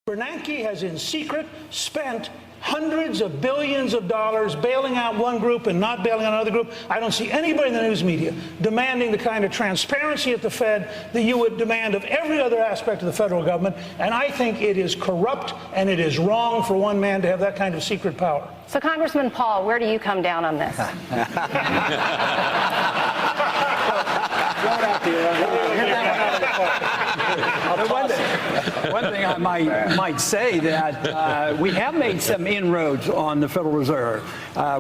Bernanke has in secret spent hundreds of billions of dollars bailing out one group and not bailing out another group. I don't see anybody in the news media demanding the kind of transparency at the Fed that you would demand of every other aspect of the federal government. And I think it is corrupt and it is wrong for one man to have that kind of secret power. So, Congressman Paul, where do you come down on this? One thing I might say that we have made some inroads on the Federal Reserve.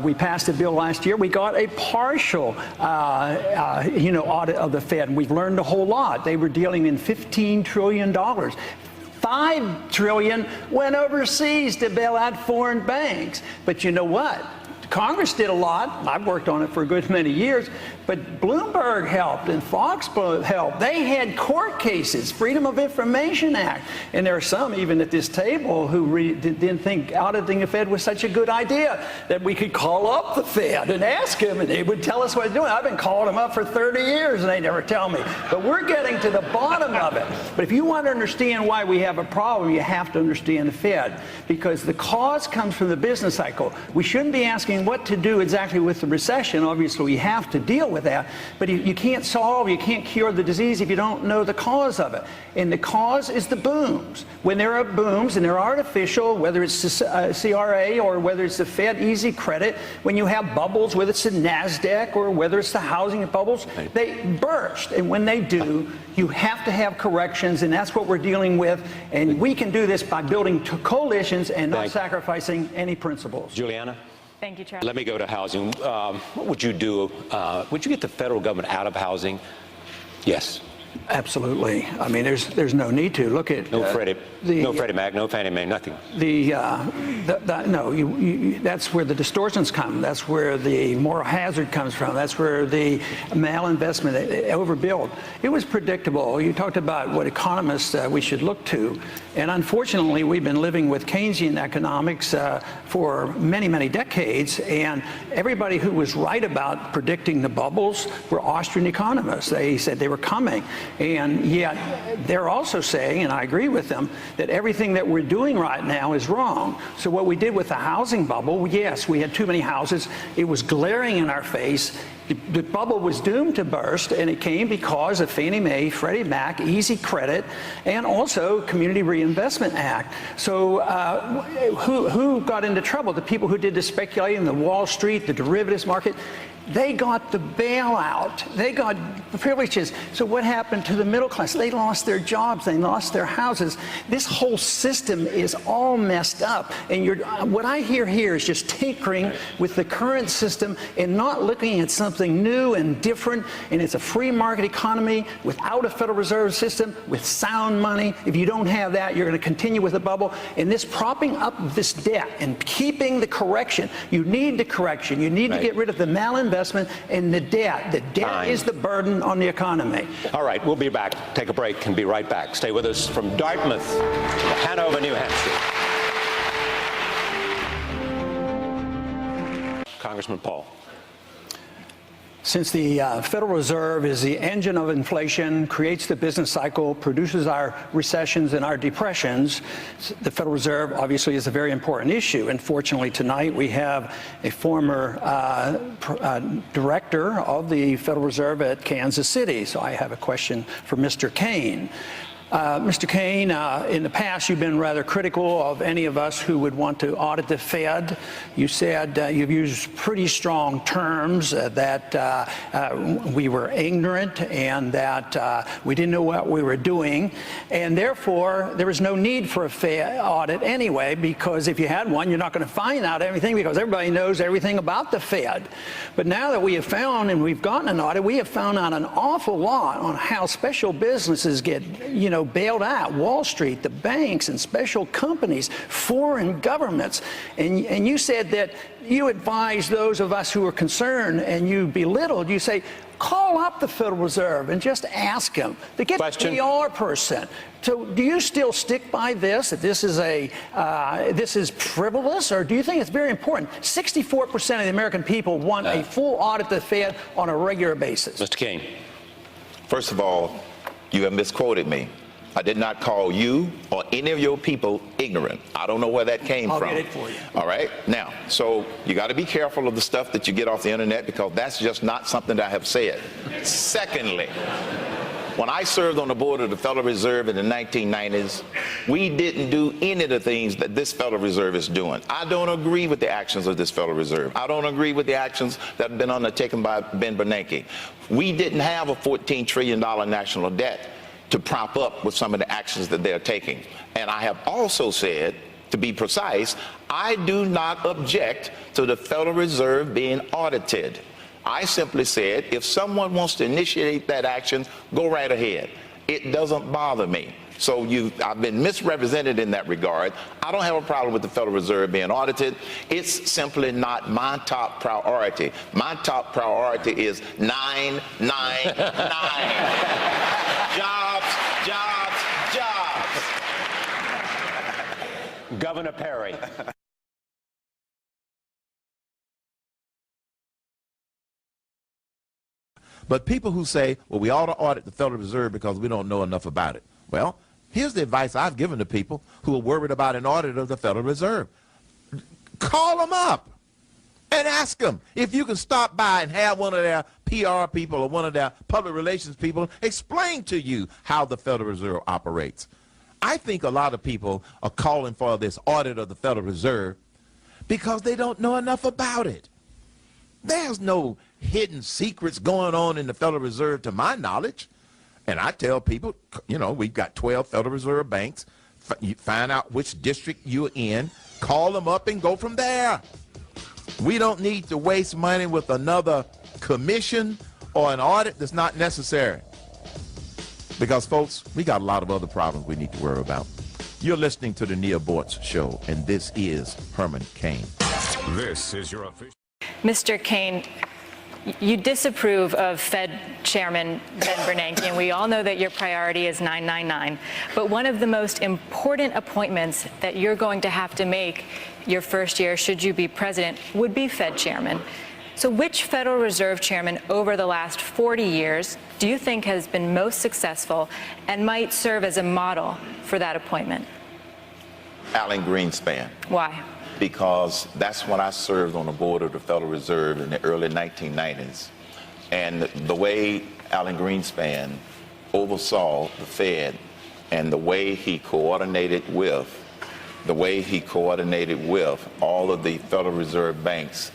We passed a bill last year. We got a partial, audit of the Fed, and we've learned a whole lot. They were dealing in $15 trillion. $5 trillion went overseas to bail out foreign banks. But you know what? Congress did a lot. I've worked on it for a good many years. But Bloomberg helped and Fox helped. They had court cases, Freedom of Information Act. And there are some, even at this table, who didn't think auditing the Fed was such a good idea, that we could call up the Fed and ask them, and they would tell us what they're doing. I've been calling them up for 30 years, and they never tell me. But we're getting to the bottom of it. But if you want to understand why we have a problem, you have to understand the Fed, because the cause comes from the business cycle. We shouldn't be asking what to do exactly with the recession. Obviously, we have to deal with that, but you can't cure the disease if you don't know the cause of it. And the cause is the booms. When there are booms, and they're artificial, whether it's the CRA or whether it's the Fed easy credit, when you have bubbles, whether it's the NASDAQ or whether it's the housing bubbles, they burst. And when they do, you have to have corrections, and that's what we're dealing with. And we can do this by building coalitions and not sacrificing any principles. Juliana? Thank you, Charlie. Let me go to housing. What would you do? Would you get the federal government out of housing? Yes. Absolutely. I mean, there's no need to. Look at no Freddie Mac, no Fannie Mae, nothing. That's where the distortions come. That's where the moral hazard comes from. That's where the malinvestment, overbuild. It was predictable. You talked about what economists we should look to, and unfortunately, we've been living with Keynesian economics for many, many decades. And everybody who was right about predicting the bubbles were Austrian economists. They said they were coming. And yet they're also saying, and I agree with them, that everything that we're doing right now is wrong. So what we did with the housing bubble, yes, we had too many houses. It was glaring in our face. The bubble was doomed to burst, and it came because of Fannie Mae, Freddie Mac, easy credit, and also Community Reinvestment Act. So who got into trouble? The people who did the speculating, the Wall Street, the derivatives market. They got the bailout. They got privileges. So what happened to the middle class? They lost their jobs. They lost their houses. This whole system is all messed up. And what I hear here is just tinkering with the current system and not looking at something new and different. And it's a free market economy without a Federal Reserve System, with sound money. If you don't have that, you're going to continue with the bubble. And this propping up this debt and keeping the correction. You need the correction. You need to get rid of the malinvestment and the debt. The debt is the burden on the economy. All right, we'll be back. Take a break and be right back. Stay with us from Dartmouth to Hanover, New Hampshire. Congressman Paul. Since the Federal Reserve is the engine of inflation, creates the business cycle, produces our recessions and our depressions, the Federal Reserve obviously is a very important issue. And fortunately tonight we have a former director of the Federal Reserve at Kansas City. So I have a question for Mr. Kaine. Mr. Kaine, in the past, you've been rather critical of any of us who would want to audit the Fed. You said you've used pretty strong terms that we were ignorant and that we didn't know what we were doing. And therefore, there was no need for a Fed audit anyway, because if you had one, you're not going to find out everything because everybody knows everything about the Fed. But now that we have found and we've gotten an audit, we have found out an awful lot on how special businesses get, bailed out. Wall Street, the banks and special companies, foreign governments. And you said that you advised those of us who were concerned and you belittled, you say, call up the Federal Reserve and just ask them to get the PR person. So do you still stick by this, that this is frivolous, or do you think it's very important? 64% of the American people want a full audit of the Fed on a regular basis. Mr. Kaine. First of all, you have misquoted me. I did not call you or any of your people ignorant. I don't know where that came from. I'll get it for you. All right? Now, so you got to be careful of the stuff that you get off the internet, because that's just not something that I have said. Secondly, when I served on the board of the Federal Reserve in the 1990s, we didn't do any of the things that this Federal Reserve is doing. I don't agree with the actions of this Federal Reserve. I don't agree with the actions that have been undertaken by Ben Bernanke. We didn't have a $14 trillion national debt to prop up with some of the actions that they're taking. And I have also said, to be precise, I do not object to the Federal Reserve being audited. I simply said, if someone wants to initiate that action, go right ahead. It doesn't bother me. So I've been misrepresented in that regard. I don't have a problem with the Federal Reserve being audited. It's simply not my top priority. My top priority is 999. Jobs, jobs, jobs. Governor Perry. But people who say, well, we ought to audit the Federal Reserve because we don't know enough about it. Well, here's the advice I've given to people who are worried about an audit of the Federal Reserve. Call them up and ask them if you can stop by and have one of their PR people or one of their public relations people explain to you how the Federal Reserve operates. I think a lot of people are calling for this audit of the Federal Reserve because they don't know enough about it. There's no hidden secrets going on in the Federal Reserve to my knowledge. And I tell people, you know, we've got 12 Federal Reserve banks. You find out which district you're in, call them up and go from there. We don't need to waste money with another commission or an audit that's not necessary. Because, folks, we got a lot of other problems we need to worry about. You're listening to the Neil Boortz Show, and this is Herman Cain. This is your official. Mr. Cain, you disapprove of Fed Chairman Ben Bernanke, and we all know that your priority is 999. But one of the most important appointments that you're going to have to make your first year, should you be president, would be Fed Chairman. So which Federal Reserve chairman over the last 40 years do you think has been most successful and might serve as a model for that appointment? Alan Greenspan. Why? Because that's when I served on the board of the Federal Reserve in the early 1990s. And the way Alan Greenspan oversaw the Fed and the way he coordinated with all of the Federal Reserve banks,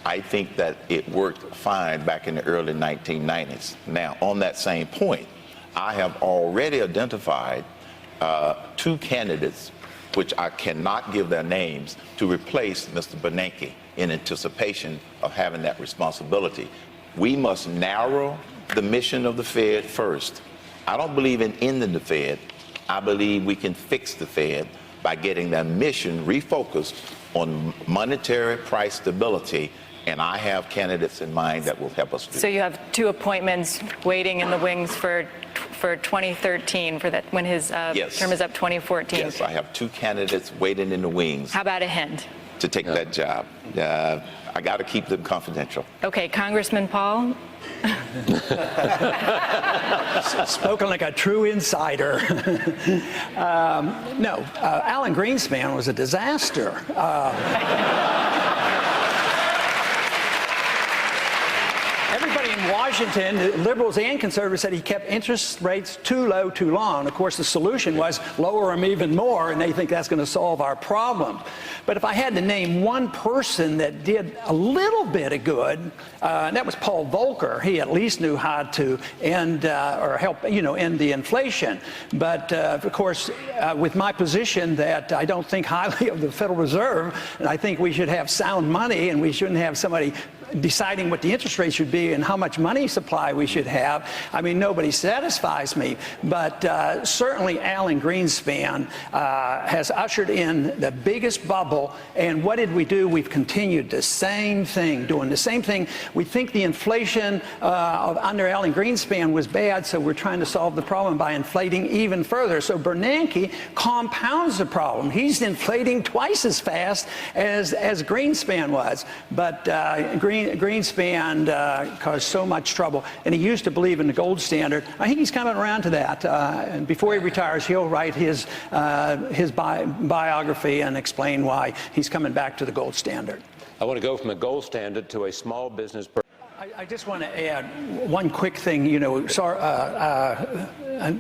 I think that it worked fine back in the early 1990s. Now, on that same point, I have already identified two candidates, which I cannot give their names, to replace Mr. Bernanke in anticipation of having that responsibility. We must narrow the mission of the Fed first. I don't believe in ending the Fed. I believe we can fix the Fed by getting their mission refocused on monetary price stability, and I have candidates in mind that will help us do that. So you have two appointments waiting in the wings for 2013, for that when his term is up 2014. Yes, I have two candidates waiting in the wings. How about a hint? To take that job. I got to keep them confidential. Okay, Congressman Paul. Spoken like a true insider. No, Alan Greenspan was a disaster. Everybody in Washington, liberals and conservatives, said he kept interest rates too low too long. Of course, the solution was lower them even more, and they think that's going to solve our problem. But if I had to name one person that did a little bit of good, that was Paul Volcker. He at least knew how to end or help, end the inflation. But of course, with my position that I don't think highly of the Federal Reserve, and I think we should have sound money, and we shouldn't have somebody deciding what the interest rate should be and how much money supply we should have. I mean, nobody satisfies me. But certainly Alan Greenspan has ushered in the biggest bubble. And what did we do? We've continued the same thing, doing the same thing. We think the inflation under Alan Greenspan was bad, so we're trying to solve the problem by inflating even further. So Bernanke compounds the problem. He's inflating twice as fast as Greenspan was. But Greenspan Greenspan caused so much trouble, and he used to believe in the gold standard. I think he's coming around to that. And before he retires, he'll write his biography and explain why he's coming back to the gold standard. I want to go from a gold standard to a small business. I just want to add one quick thing. You know,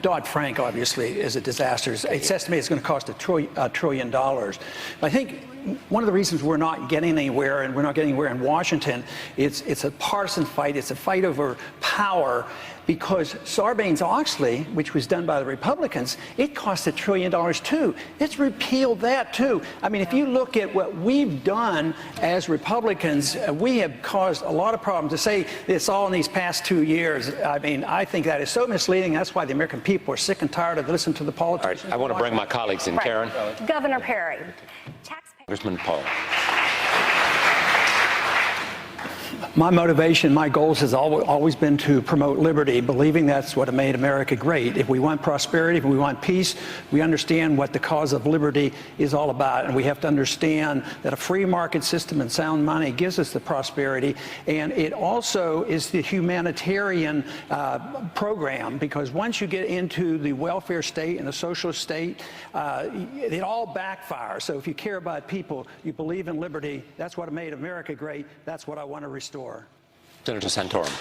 Dodd-Frank obviously is a disaster. It's estimated it's going to cost $1 trillion. But I think one of the reasons we're not getting anywhere, and we're not getting anywhere in Washington, it's a partisan fight. It's a fight over power. Because Sarbanes-Oxley, which was done by the Republicans, it cost $1 trillion too. It's repealed that too. I mean, if you look at what we've done as Republicans, we have caused a lot of problems. To say it's all in these past 2 years, I mean, I think that is so misleading. That's why the American people are sick and tired of listening to the politicians. All right, I want to bring my colleagues in. Right. Karen. Governor Perry. Congressman Paul. My motivation, my goals has always been to promote liberty, believing that's what made America great. If we want prosperity, if we want peace, we understand what the cause of liberty is all about. And we have to understand that a free market system and sound money gives us the prosperity. And it also is the humanitarian program, because once you get into the welfare state and the socialist state, it all backfires. So if you care about people, you believe in liberty, that's what made America great, that's what I want to restore. Senator Santorum.